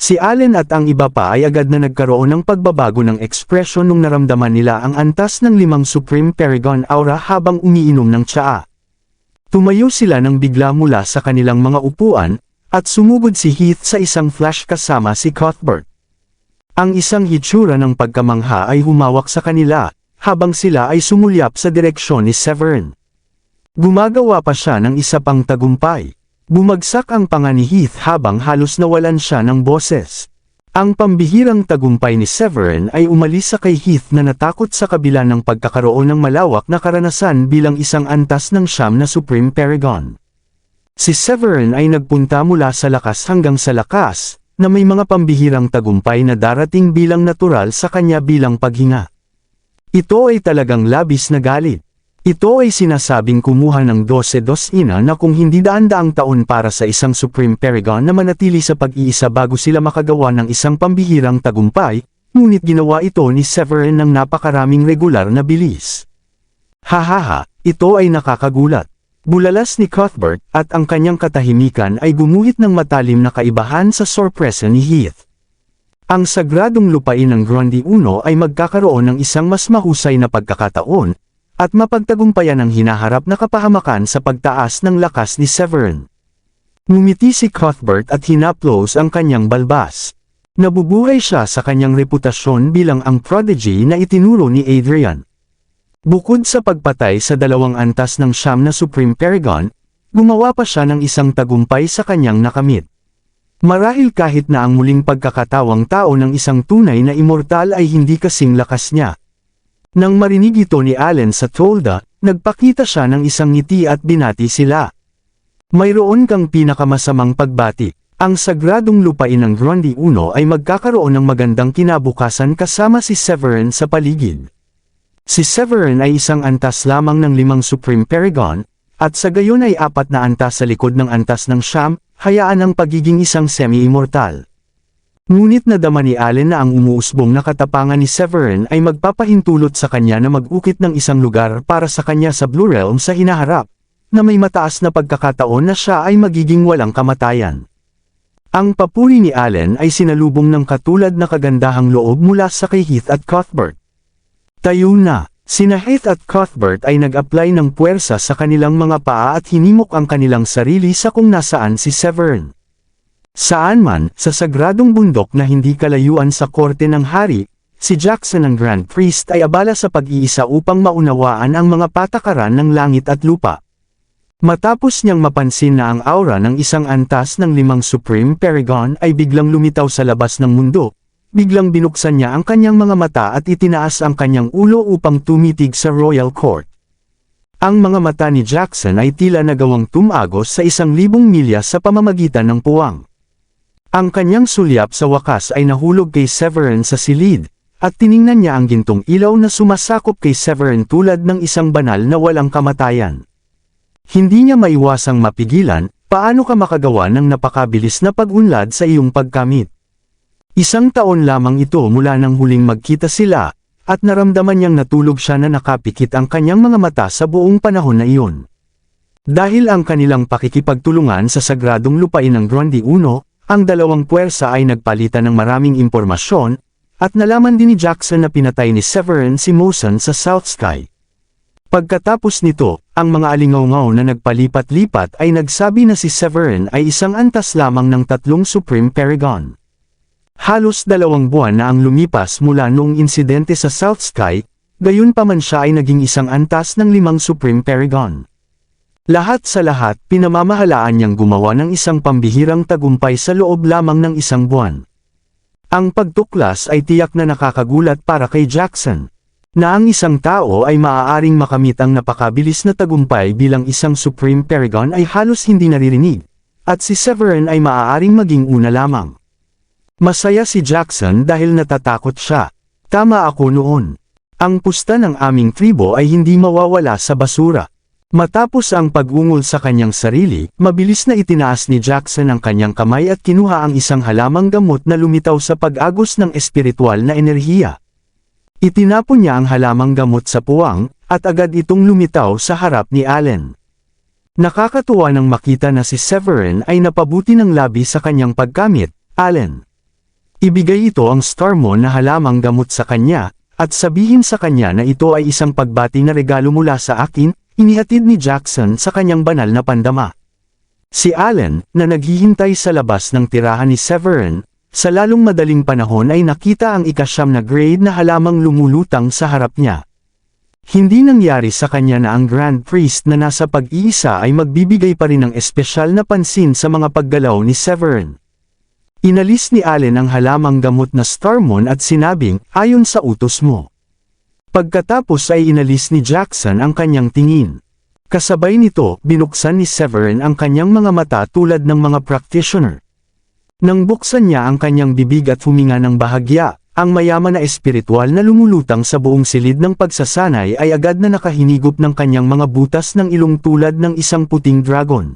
Si Allen at ang iba pa ay agad na nagkaroon ng pagbabago ng ekspresyon nung naramdaman nila ang antas ng 5 Supreme Paragon aura habang umiinom ng tsaa. Tumayo sila ng bigla mula sa kanilang mga upuan, at sumugod si Heath sa isang flash kasama si Cuthbert. Ang isang hitsura ng pagkamangha ay humawak sa kanila, habang sila ay sumulyap sa direksyon ni Severin. Gumagawa pa siya ng isa pang tagumpay. Bumagsak ang panga ni Heath habang halos nawalan siya ng boses. Ang pambihirang tagumpay ni Severin ay umalis sa kay Heath na natakot sa kabila ng pagkakaroon ng malawak na karanasan bilang isang antas ng 9 na Supreme Paragon. Si Severin ay nagpunta mula sa lakas hanggang sa lakas, na may mga pambihirang tagumpay na darating bilang natural sa kanya bilang paghinga. Ito ay talagang labis na galit. Ito ay sinasabing kumuha ng 12 na kung hindi daan-daang taon para sa isang Supreme Paragon na manatili sa pag-iisa bago sila makagawa ng isang pambihirang tagumpay, ngunit ginawa ito ni Severin ng napakaraming regular na bilis. Hahaha, ito ay nakakagulat. Bulalas ni Cuthbert at ang kanyang katahimikan ay gumuhit ng matalim na kaibahan sa sorpresa ni Heath. Ang sagradong lupain ng Grundy 1 ay magkakaroon ng isang mas mahusay na pagkakataon, at mapagtagumpayan ang hinaharap na kapahamakan sa pagtaas ng lakas ni Severin. Ngumiti si Cuthbert at hinaplos ang kanyang balbas. Nabubuhay siya sa kanyang reputasyon bilang ang prodigy na itinuro ni Adrian. Bukod sa pagpatay sa 2 antas ng 9 na Supreme Paragon, gumawa pa siya ng isang tagumpay sa kanyang nakamit. Marahil kahit na ang muling pagkakatawang tao ng isang tunay na immortal ay hindi kasing lakas niya. Nang marinig ito ni Allen sa tolda, nagpakita siya ng isang ngiti at binati sila. Mayroon kang pinakamasamang pagbati. Ang sagradong lupain ng Grundy 1 ay magkakaroon ng magandang kinabukasan kasama si Severin sa paligid. Si Severin ay isang antas lamang ng 5 Supreme Paragon, at sa gayon ay 4 na antas sa likod ng antas ng 9, hayaan ang pagiging isang semi-immortal. Ngunit nadama ni Allen na ang umuusbong na katapangan ni Severin ay magpapahintulot sa kanya na mag-ukit ng isang lugar para sa kanya sa Blue Realm sa hinaharap, na may mataas na pagkakataon na siya ay magiging walang kamatayan. Ang papuri ni Allen ay sinalubong ng katulad na kagandahang loob mula sa kay Heath at Cuthbert. Tayo na, sina Heath at Cuthbert ay nag-apply ng puwersa sa kanilang mga paa at hinimok ang kanilang sarili sa kung nasaan si Severin. Saan man, sa sagradong bundok na hindi kalayuan sa korte ng hari, si Jackson ang Grand Priest ay abala sa pag-iisa upang maunawaan ang mga patakaran ng langit at lupa. Matapos niyang mapansin na ang aura ng isang antas ng 5 Supreme Paragon ay biglang lumitaw sa labas ng mundo, biglang binuksan niya ang kanyang mga mata at itinaas ang kanyang ulo upang tumitig sa Royal Court. Ang mga mata ni Jackson ay tila nagawang tumagos sa 1,000 milya sa pamamagitan ng puwang. Ang kanyang sulyap sa wakas ay nahulog kay Severin sa silid, at tiningnan niya ang gintong ilaw na sumasakop kay Severin tulad ng isang banal na walang kamatayan. Hindi niya maiwasang mapigilan, paano ka makagawa ng napakabilis na pag-unlad sa iyong pagkamit? 1 taon lamang ito mula nang huling magkita sila, at naramdaman niyang natulog siya na nakapikit ang kanyang mga mata sa buong panahon na iyon. Dahil ang kanilang pakikipagtulungan sa sagradong lupain ng Grundy 1, ang dalawang puwersa ay nagpalitan ng maraming impormasyon, at nalaman din ni Jackson na pinatay ni Severin si Moson sa South Sky. Pagkatapos nito, ang mga alingawngaw na nagpalipat-lipat ay nagsabi na si Severin ay isang antas lamang ng 3 Supreme Paragon. Halos 2 buwan na ang lumipas mula noong insidente sa South Sky, gayunpaman siya ay naging isang antas ng 5 Supreme Paragon. Lahat sa lahat, pinamamahalaan niyang gumawa ng isang pambihirang tagumpay sa loob lamang ng 1 buwan. Ang pagtuklas ay tiyak na nakakagulat para kay Jackson, na ang isang tao ay maaaring makamit ang napakabilis na tagumpay bilang isang Supreme Paragon ay halos hindi naririnig, at si Severin ay maaaring maging una lamang. Masaya si Jackson dahil natatakot siya. Tama ako noon. Ang pusta ng aming tribo ay hindi mawawala sa basura. Matapos ang pag-ungol sa kanyang sarili, mabilis na itinaas ni Jackson ang kanyang kamay at kinuha ang isang halamang gamot na lumitaw sa pag-agos ng espiritual na enerhiya. Itinapon niya ang halamang gamot sa puwang, at agad itong lumitaw sa harap ni Allen. Nakakatuwa nang makita na si Severin ay napabuti ng labi sa kanyang pagkamit. Allen, ibigay ito ang Starmon na halamang gamot sa kanya, at sabihin sa kanya na ito ay isang pagbati na regalo mula sa akin. Inihatid ni Jackson sa kanyang banal na pandama. Si Allen, na naghihintay sa labas ng tirahan ni Severin, sa lalong madaling panahon ay nakita ang ika-9 na grade na halamang lumulutang sa harap niya. Hindi nangyari sa kanya na ang Grand Priest na nasa pag-iisa ay magbibigay pa rin ng espesyal na pansin sa mga paggalaw ni Severin. Inalis ni Allen ang halamang gamot na Starmon at sinabing, ayon sa utos mo. Pagkatapos ay inalis ni Jackson ang kanyang tingin. Kasabay nito, binuksan ni Severin ang kanyang mga mata tulad ng mga practitioner. Nang buksan niya ang kanyang bibig at huminga ng bahagya, ang mayaman na espiritual na lumulutang sa buong silid ng pagsasanay ay agad na nakahinigop ng kanyang mga butas ng ilong tulad ng isang puting dragon.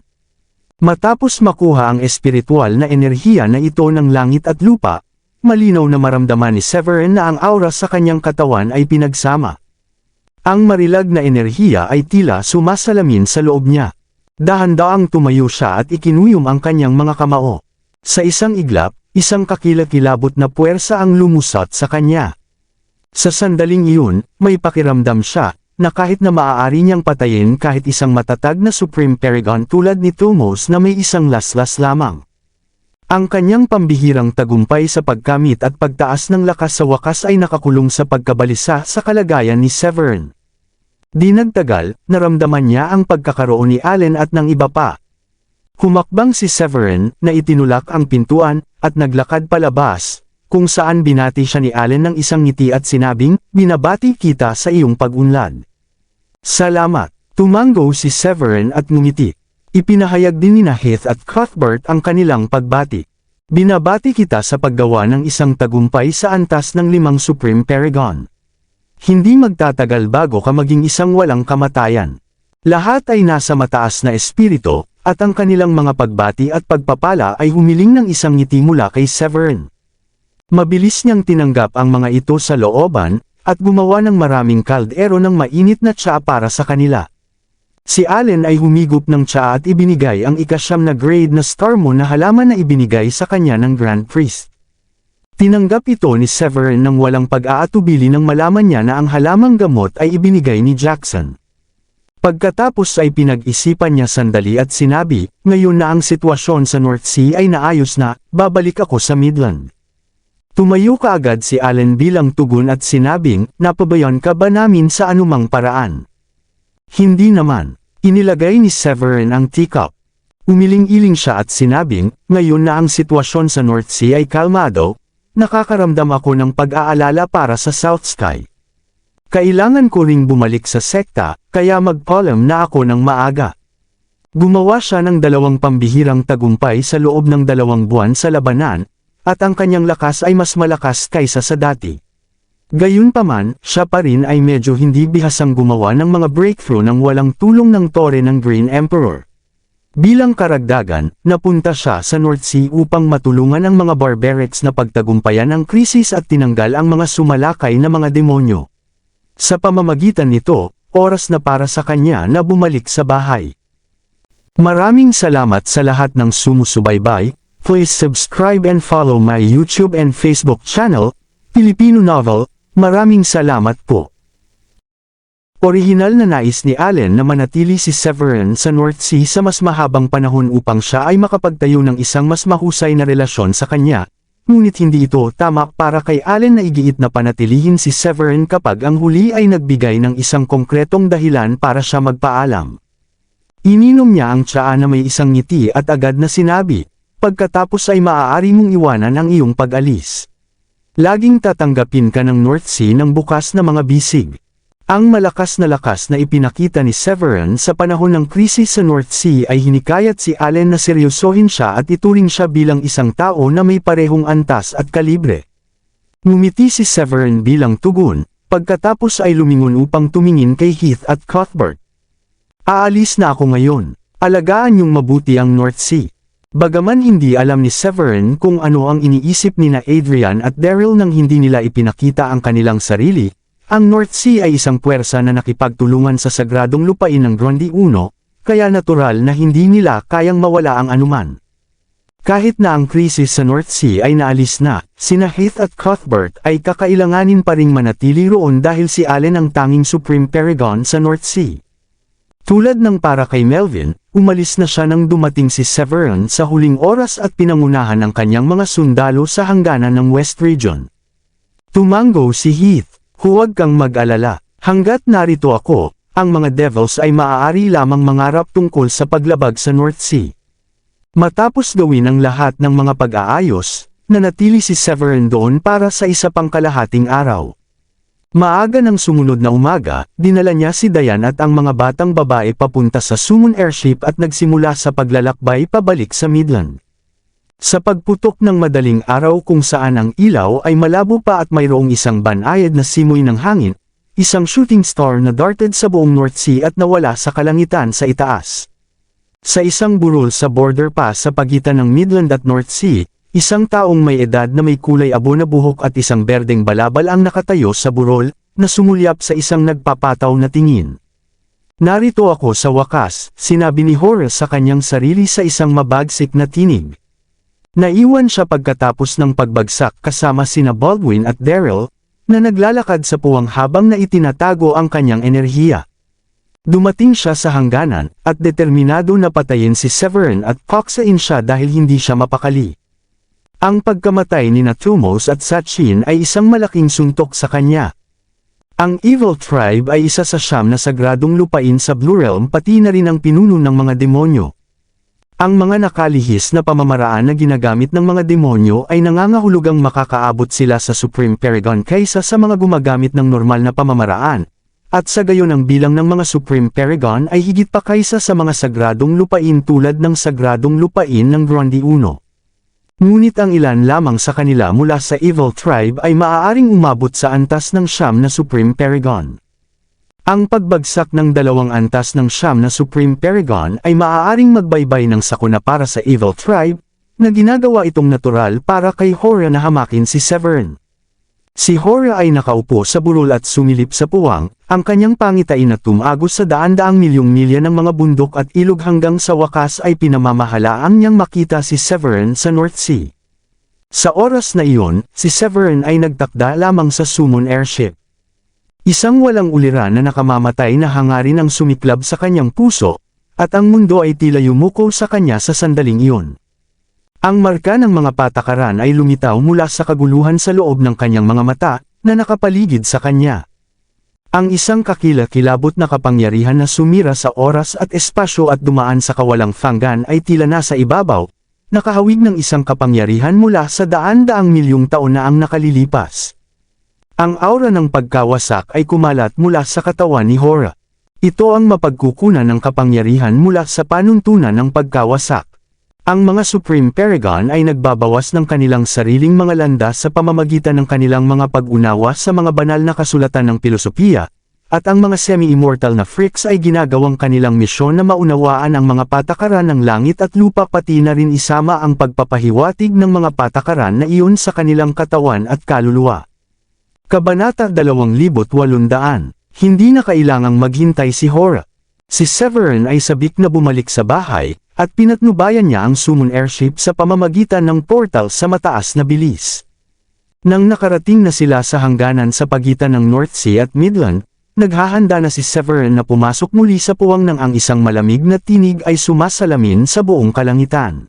Matapos makuha ang espiritual na enerhiya na ito ng langit at lupa, malinaw na maramdaman ni Severin na ang aura sa kanyang katawan ay pinagsama. Ang marilag na enerhiya ay tila sumasalamin sa loob niya. Dahan-daang tumayo siya at ikinuyom ang kanyang mga kamao. Sa isang iglap, isang kakilakilabot na puwersa ang lumusot sa kanya. Sa sandaling iyon, may pakiramdam siya, na kahit na maaari niyang patayin kahit isang matatag na Supreme Paragon tulad ni Thumos na may isang laslas lamang. Ang kanyang pambihirang tagumpay sa pagkamit at pagtaas ng lakas sa wakas ay nakakulong sa pagkabalisa sa kalagayan ni Severin. Di nagtagal, naramdaman niya ang pagkakaroon ni Allen at ng iba pa. Humakbang si Severin na itinulak ang pintuan at naglakad palabas, kung saan binati siya ni Allen ng isang ngiti at sinabing, binabati kita sa iyong pag-unlad. Salamat, tumango si Severin at ngumiti. Ipinahayag din ni Heath at Cuthbert ang kanilang pagbati. Binabati kita sa paggawa ng isang tagumpay sa antas ng 5 Supreme Paragon. Hindi magtatagal bago ka maging isang walang kamatayan. Lahat ay nasa mataas na espiritu, at ang kanilang mga pagbati at pagpapala ay humiling ng isang ngiti mula kay Severin. Mabilis niyang tinanggap ang mga ito sa looban, at gumawa ng maraming kaldero ng mainit na tsaa para sa kanila. Si Allen ay humigop ng tsaa at ibinigay ang ika-9 na grade na Starmon na halaman na ibinigay sa kanya ng Grand Priest. Tinanggap ito ni Severin nang walang pag-aatubili nang malaman niya na ang halamang gamot ay ibinigay ni Jackson. Pagkatapos ay pinag-isipan niya sandali at sinabi, ngayon na ang sitwasyon sa North Sea ay naayos na, babalik ako sa Midland. Tumayo kaagad si Allen bilang tugon at sinabing, napabayan ka ba namin sa anumang paraan? Hindi naman. Inilagay ni Severin ang teacup. Umiling-iling siya at sinabing, ngayon na ang sitwasyon sa North Sea ay kalmado, nakakaramdam ako ng pag-aalala para sa South Sky. Kailangan ko ring bumalik sa sekta, kaya mag-column na ako ng maaga. Gumawa siya ng 2 pambihirang tagumpay sa loob ng 2 buwan sa labanan, at ang kanyang lakas ay mas malakas kaysa sa dati. Gayunpaman, siya pa rin ay medyo hindi bihasang gumawa ng mga breakthrough nang walang tulong ng tore ng Green Emperor. Bilang karagdagan, napunta siya sa North Sea upang matulungan ang mga barbarics na pagtagumpayan ang krisis at tinanggal ang mga sumalakay na mga demonyo. Sa pamamagitan nito, oras na para sa kanya na bumalik sa bahay. Maraming salamat sa lahat ng sumusubaybay. Please subscribe and follow my YouTube and Facebook channel, Filipino Novel. Maraming salamat po. Orihinal na nais ni Allen na manatili si Severin sa North Sea sa mas mahabang panahon upang siya ay makapagtayo ng isang mas mahusay na relasyon sa kanya, ngunit hindi ito tama para kay Allen na igiit na panatilihin si Severin kapag ang huli ay nagbigay ng isang konkretong dahilan para siya magpaalam. Ininom niya ang tsaa na may isang ngiti at agad na sinabi, pagkatapos ay maaari mong iwanan ang iyong pag-alis. Laging tatanggapin ka ng North Sea ng bukas na mga bisig. Ang malakas na lakas na ipinakita ni Severin sa panahon ng krisis sa North Sea ay hinikayat si Allen na seryosohin siya at ituring siya bilang isang tao na may parehong antas at kalibre. Ngumiti si Severin bilang tugon, Pagkatapos ay lumingon upang tumingin kay Heath at Cuthbert. Aalis na ako ngayon. Alagaan niyong mabuti ang North Sea. Bagaman hindi alam ni Severin kung ano ang iniisip nina Adrian at Daryl nang hindi nila ipinakita ang kanilang sarili, ang North Sea ay isang puwersa na nakipagtulungan sa sagradong lupain ng Grundy I, kaya natural na hindi nila kayang mawala ang anuman. Kahit na ang krisis sa North Sea ay naalis na, sina Heath at Cuthbert ay kakailanganin pa ring manatili roon dahil si Allen ang tanging Supreme Paragon sa North Sea. Tulad ng para kay Melvin, umalis na siya nang dumating si Severin sa huling oras at pinangunahan ang kanyang mga sundalo sa hangganan ng West Region. Tumango si Heath, "Huwag kang mag-alala, hanggat narito ako, ang mga Devils ay maaari lamang mangarap tungkol sa paglabag sa North Sea." Matapos gawin ang lahat ng mga pag-aayos, nanatili si Severin doon para sa isa pang kalahating araw. Maaga ng sumunod na umaga, dinala niya si Diane at ang mga batang babae papunta sa Summon Airship at nagsimula sa paglalakbay pabalik sa Midland. Sa pagputok ng madaling araw kung saan ang ilaw ay malabo pa at mayroong isang banayad na simoy ng hangin, isang shooting star na darted sa buong North Sea at nawala sa kalangitan sa itaas. Sa isang burol sa border pass sa pagitan ng Midland at North Sea, isang taong may edad na may kulay abo na buhok at isang berdeng balabal ang nakatayo sa burol, na sumulyap sa isang nagpapataw na tingin. "Narito ako sa wakas," sinabi ni Horace sa kanyang sarili sa isang mabagsik na tinig. Naiwan siya pagkatapos ng pagbagsak kasama sina Baldwin at Daryl, na naglalakad sa puwang habang na itinatago ang kanyang enerhiya. Dumating siya sa hangganan, at determinado na patayin si Severin at paksain siya dahil hindi siya mapakali. Ang pagkamatay ni Thumos at Sachin ay isang malaking suntok sa kanya. Ang Evil Tribe ay isa sa 9 na sagradong lupain sa Blue Realm pati na rin ang pinuno ng mga demonyo. Ang mga nakalihis na pamamaraan na ginagamit ng mga demonyo ay nangangahulugang makakaabot sila sa Supreme Paragon kaysa sa mga gumagamit ng normal na pamamaraan, at sa gayon ang bilang ng mga Supreme Paragon ay higit pa kaysa sa mga sagradong lupain tulad ng sagradong lupain ng Grundy I. Ngunit ang ilan lamang sa kanila mula sa Evil Tribe ay maaaring umabot sa antas ng 9 na Supreme Paragon. Ang pagbagsak ng 2 antas ng 9 na Supreme Paragon ay maaaring magbaybay ng sakuna para sa Evil Tribe, na ginagawa itong natural para kay Hora na hamakin si Severin. Si Hora ay nakaupo sa burol at sumilip sa puwang, ang kanyang pangitain na tumagos sa daan-daang milyong milya ng mga bundok at ilog hanggang sa wakas ay pinamamahalaan niyang makita si Severin sa North Sea. Sa oras na iyon, si Severin ay nagtakda lamang sa Summon Airship. Isang walang uliran na nakamamatay na hangarin ang sumiklab sa kanyang puso, at ang mundo ay tila yumuko sa kanya sa sandaling iyon. Ang marka ng mga patakaran ay lumitaw mula sa kaguluhan sa loob ng kanyang mga mata, na nakapaligid sa kanya. Ang isang kakilakilabot na kapangyarihan na sumira sa oras at espasyo at dumaan sa kawalang fanggan ay tila nasa ibabaw, nakahawig ng isang kapangyarihan mula sa daan-daang milyong taon na ang nakalilipas. Ang aura ng pagkawasak ay kumalat mula sa katawan ni Hora. Ito ang mapagkukunan ng kapangyarihan mula sa panuntunan ng pagkawasak. Ang mga Supreme Paragon ay nagbabawas ng kanilang sariling mga landas sa pamamagitan ng kanilang mga pag-unawa sa mga banal na kasulatan ng pilosopiya, at ang mga semi-immortal na freaks ay ginagawang kanilang misyon na maunawaan ang mga patakaran ng langit at lupa pati na rin isama ang pagpapahiwatig ng mga patakaran na iyon sa kanilang katawan at kaluluwa. Kabanata 2800, hindi na kailangang maghintay si Hora. Si Severin ay sabik na bumalik sa bahay, at pinatnubayan niya ang Summon Airship sa pamamagitan ng portal sa mataas na bilis. Nang nakarating na sila sa hangganan sa pagitan ng North Sea at Midland, naghahanda na si Severin na pumasok muli sa puwang ng ang isang malamig na tinig ay sumasalamin sa buong kalangitan.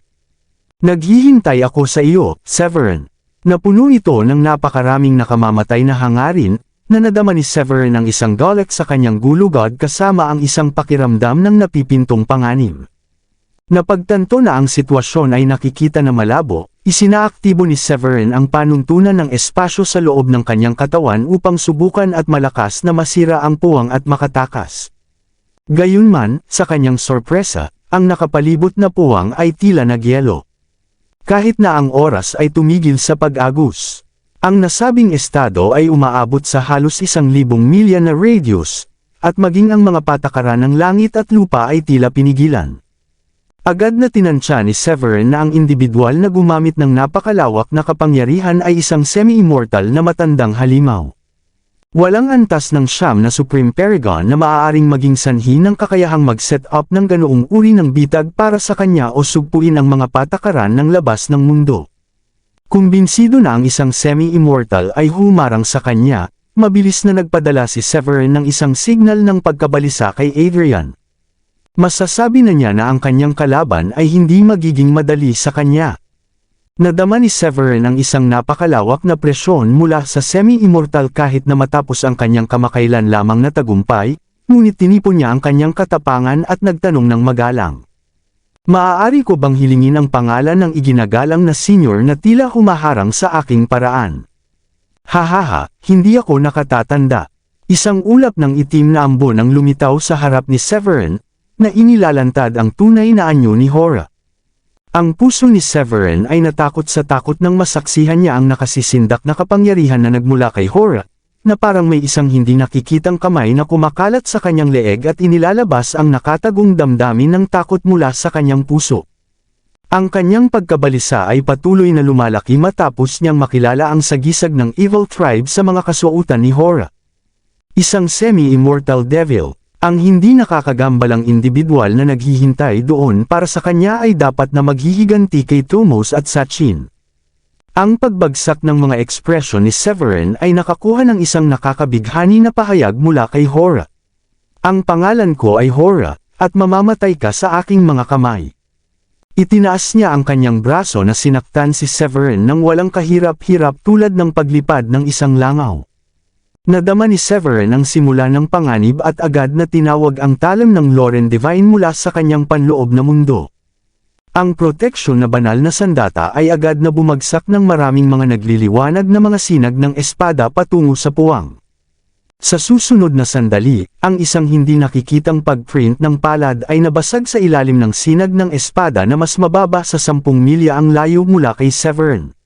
"Naghihintay ako sa iyo, Severin." Napuno ito ng napakaraming nakamamatay na hangarin, na nadama ni Severin ang isang galit sa kanyang gulugod kasama ang isang pakiramdam ng napipintong panganib. Napagtanto na ang sitwasyon ay nakikita na malabo, isinaaktibo ni Severin ang panuntunan ng espasyo sa loob ng kanyang katawan upang subukan at malakas na masira ang puwang at makatakas. Gayunman, sa kanyang sorpresa, ang nakapalibot na puwang ay tila nagyelo. Kahit na ang oras ay tumigil sa pag-agos. Ang nasabing estado ay umaabot sa halos 1,000 milya na radius, at maging ang mga patakaran ng langit at lupa ay tila pinigilan. Agad na tinansya ni Severin na ang indibidwal na gumamit ng napakalawak na kapangyarihan ay isang semi-immortal na matandang halimaw. Walang antas ng siyam na Supreme Paragon na maaaring maging sanhi ng kakayahang mag-set up ng ganoong uri ng bitag para sa kanya o sugpuin ang mga patakaran ng labas ng mundo. Kumbinsido na ang isang semi-immortal ay humarang sa kanya, mabilis na nagpadala si Severin ng isang signal ng pagkabalisa kay Adrian. Masasabi na niya na ang kanyang kalaban ay hindi magiging madali sa kanya. Nadama ni Severin ang isang napakalawak na presyon mula sa semi-immortal kahit na matapos ang kanyang kamakailan lamang na tagumpay, ngunit tinipon niya ang kanyang katapangan at nagtanong ng magalang. Maaari ko bang hilingin ang pangalan ng iginagalang na senior na tila humaharang sa aking paraan? Hahaha, hindi ako nakatatanda. Isang ulap ng itim na ambon ang lumitaw sa harap ni Severin, na inilalantad ang tunay na anyo ni Hora. Ang puso ni Severin ay natakot sa takot nang masaksihan niya ang nakasisindak na kapangyarihan na nagmula kay Hora, na parang may isang hindi nakikitang kamay na kumakalat sa kanyang leeg at inilalabas ang nakatagong damdamin ng takot mula sa kanyang puso. Ang kanyang pagkabalisa ay patuloy na lumalaki matapos niyang makilala ang sagisag ng Evil Tribe sa mga kasuotan ni Hora. Isang semi-immortal devil. Ang hindi nakakagambalang indibidwal na naghihintay doon para sa kanya ay dapat na maghihiganti kay Thumos at Sachin. Ang pagbagsak ng mga ekspresyon ni Severin ay nakakuha ng isang nakakabighani na pahayag mula kay Hora. Ang pangalan ko ay Hora, at mamamatay ka sa aking mga kamay. Itinaas niya ang kanyang braso na sinaktan si Severin nang walang kahirap-hirap tulad ng paglipad ng isang langaw. Nadama ni Severin ang simula ng panganib at agad na tinawag ang talam ng Loren Divine mula sa kanyang panloob na mundo. Ang proteksyon na banal na sandata ay agad na bumagsak ng maraming mga nagliliwanag na mga sinag ng espada patungo sa puwang. Sa susunod na sandali, ang isang hindi nakikitang pagprint ng palad ay nabasag sa ilalim ng sinag ng espada na mas mababa sa 10 milya ang layo mula kay Severin.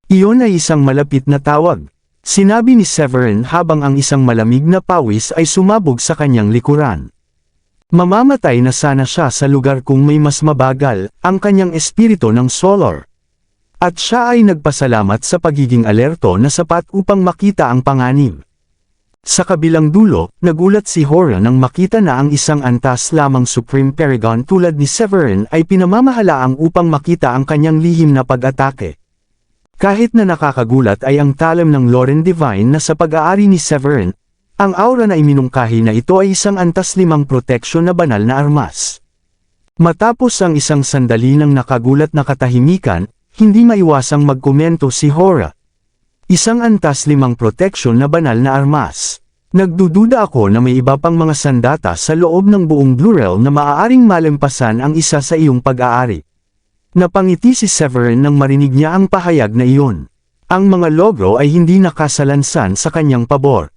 Iyon ay isang malapit na tawag. Sinabi ni Severin habang ang isang malamig na pawis ay sumabog sa kanyang likuran. Mamamatay na sana siya sa lugar kung may mas mabagal, ang kanyang espiritu ng Solar. At siya ay nagpasalamat sa pagiging alerto na sapat upang makita ang panganib. Sa kabilang dulo, nagulat si Hora nang makita na ang isang antas lamang Supreme Paragon tulad ni Severin ay pinamamahalaang upang makita ang kanyang lihim na pag-atake. Kahit na nakakagulat ay ang talam ng Loren Divine na sa pag-aari ni Severin, ang aura na iminungkahi na ito ay isang antas 5 proteksyon na banal na armas. Matapos ang isang sandali ng nakagulat na katahimikan, hindi maiwasang magkomento si Hora. Isang antas 5 proteksyon na banal na armas. Nagdududa ako na may iba pang mga sandata sa loob ng buong Blue Realm na maaaring malampasan ang isa sa iyong pag-aari. Napangiti si Severin nang marinig niya ang pahayag na iyon. Ang mga logo ay hindi nakasalansan sa kanyang pabor.